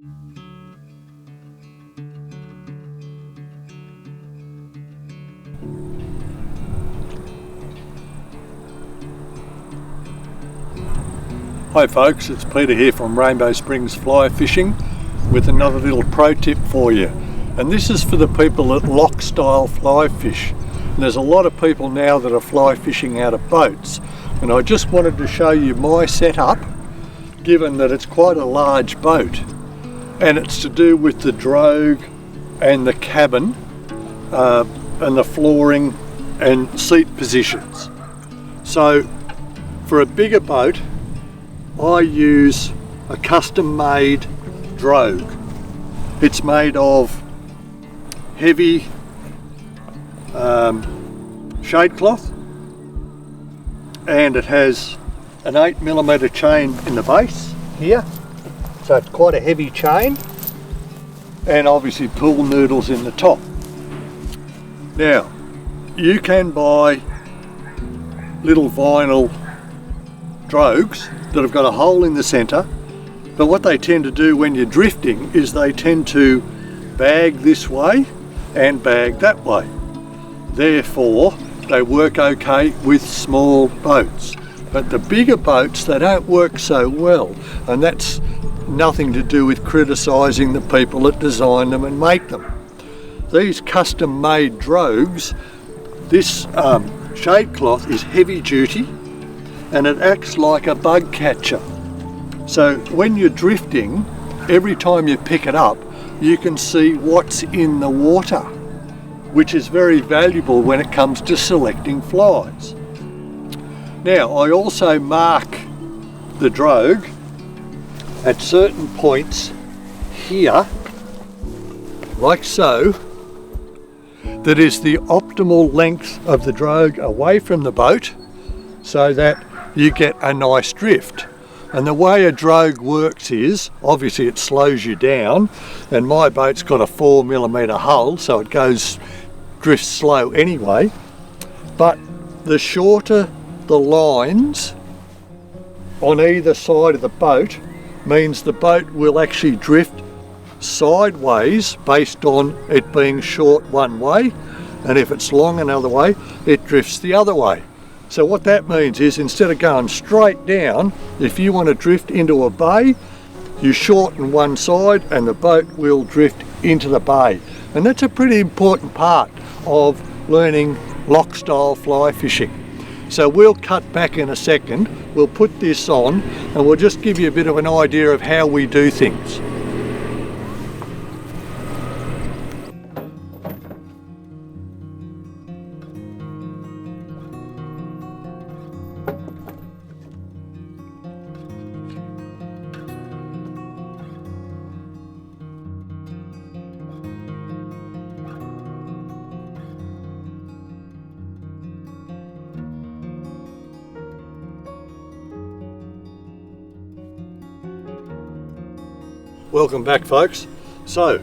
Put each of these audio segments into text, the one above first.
Hi folks, it's Peter here from Rainbow Springs Fly Fishing with another little pro tip for you. And this is for the people that Loch style fly fish. And there's a lot of people now that are fly fishing out of boats. And I just wanted to show you my setup, given that it's quite a large boat. And it's to do with the drogue and the cabin and the flooring and seat positions. So for a bigger boat, I use a custom made drogue. It's made of heavy shade cloth, and it has an 8mm chain in the base here, so it's quite a heavy chain, and obviously pool noodles in the top. Now you can buy little vinyl drogues that have got a hole in the centre, but what they tend to do when you're drifting is they tend to bag this way and bag that way. Therefore they work okay with small boats, but the bigger boats, they don't work so well, and that's nothing to do with criticising the people that design them and make them. These custom made drogues, this shade cloth is heavy duty and it acts like a bug catcher. So when you're drifting, every time you pick it up, you can see what's in the water, which is very valuable when it comes to selecting flies. Now, I also mark the drogue at certain points here, like so, that is the optimal length of the drogue away from the boat, so that you get a nice drift. And the way a drogue works is, obviously it slows you down, and my boat's got a 4mm hull, so it drifts slow anyway, but the shorter the lines on either side of the boat means the boat will actually drift sideways based on it being short one way, and if it's long another way, it drifts the other way. So what that means is, instead of going straight down, if you want to drift into a bay, you shorten one side and the boat will drift into the bay. And that's a pretty important part of learning Loch style fly fishing. So we'll cut back in a second, we'll put this on, and we'll just give you a bit of an idea of how we do things. Welcome back folks. So,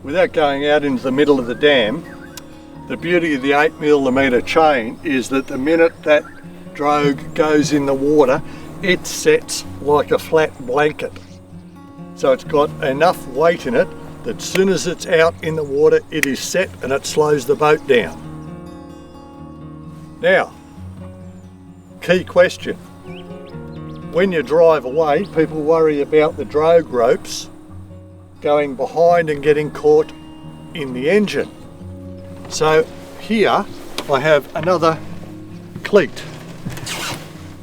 without going out into the middle of the dam, the beauty of the 8mm chain is that the minute that drogue goes in the water, it sets like a flat blanket. So it's got enough weight in it that as soon as it's out in the water, it is set and it slows the boat down. Now, key question. When you drive away, people worry about the drogue ropes going behind and getting caught in the engine. So here I have another cleat.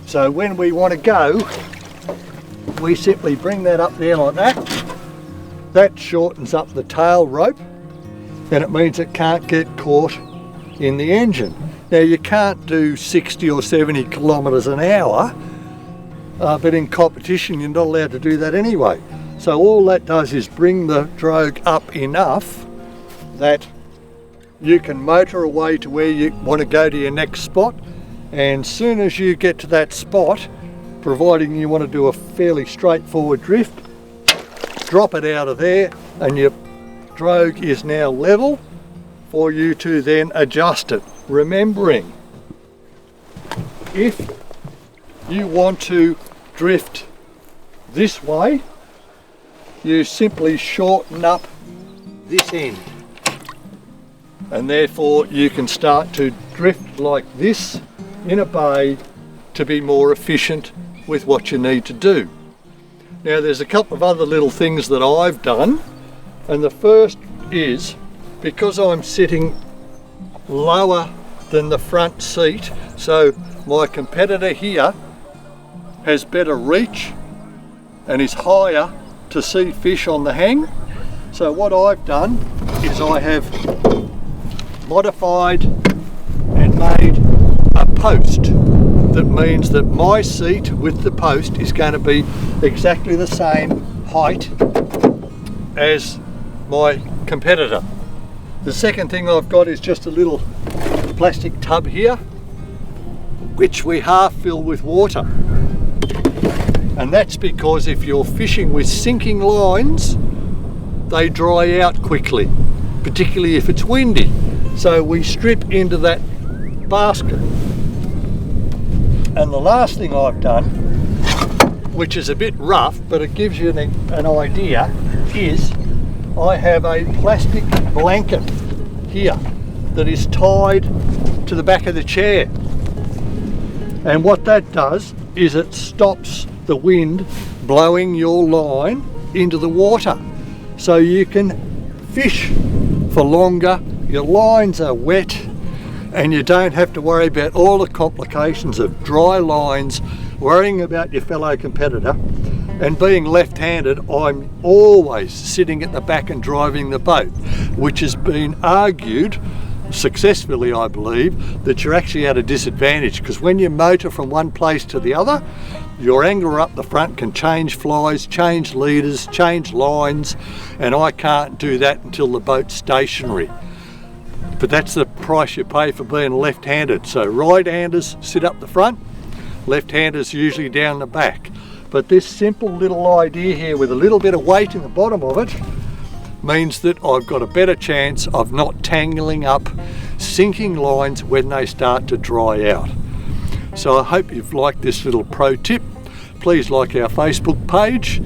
So when we want to go, we simply bring that up there like that. That shortens up the tail rope, and it means it can't get caught in the engine. Now you can't do 60 or 70 kilometres an hour, but in competition you're not allowed to do that anyway. So all that does is bring the drogue up enough that you can motor away to where you want to go to your next spot, and soon as you get to that spot, providing you want to do a fairly straightforward drift, drop it out of there and your drogue is now level for you to then adjust it. Remembering, if you want to drift this way, you simply shorten up this end, and therefore you can start to drift like this in a bay to be more efficient with what you need to do. Now there's a couple of other little things that I've done, and the first is, because I'm sitting lower than the front seat, so my competitor here has better reach and is higher to see fish on the hang. So what I've done is I have modified and made a post. That means that my seat with the post is going to be exactly the same height as my competitor. The second thing I've got is just a little plastic tub here, which we half fill with water. And that's because if you're fishing with sinking lines, they dry out quickly, particularly if it's windy. So we strip into that basket. And the last thing I've done, which is a bit rough, but it gives you an idea, is I have a plastic blanket here that is tied to the back of the chair. And what that does is it stops the wind blowing your line into the water. So you can fish for longer, your lines are wet, and you don't have to worry about all the complications of dry lines, worrying about your fellow competitor. And being left-handed, I'm always sitting at the back and driving the boat, which has been argued successfully, I believe, that you're actually at a disadvantage, because when you motor from one place to the other, your angler up the front can change flies, change leaders, change lines, and I can't do that until the boat's stationary. But that's the price you pay for being left-handed. So right-handers sit up the front, left-handers usually down the back. But this simple little idea here with a little bit of weight in the bottom of it means that I've got a better chance of not tangling up sinking lines when they start to dry out. So I hope you've liked this little pro tip. Please like our Facebook page.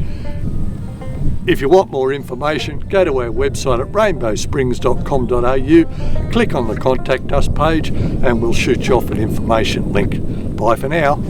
If you want more information, go to our website at rainbowsprings.com.au, click on the contact us page, and we'll shoot you off an information link. Bye for now.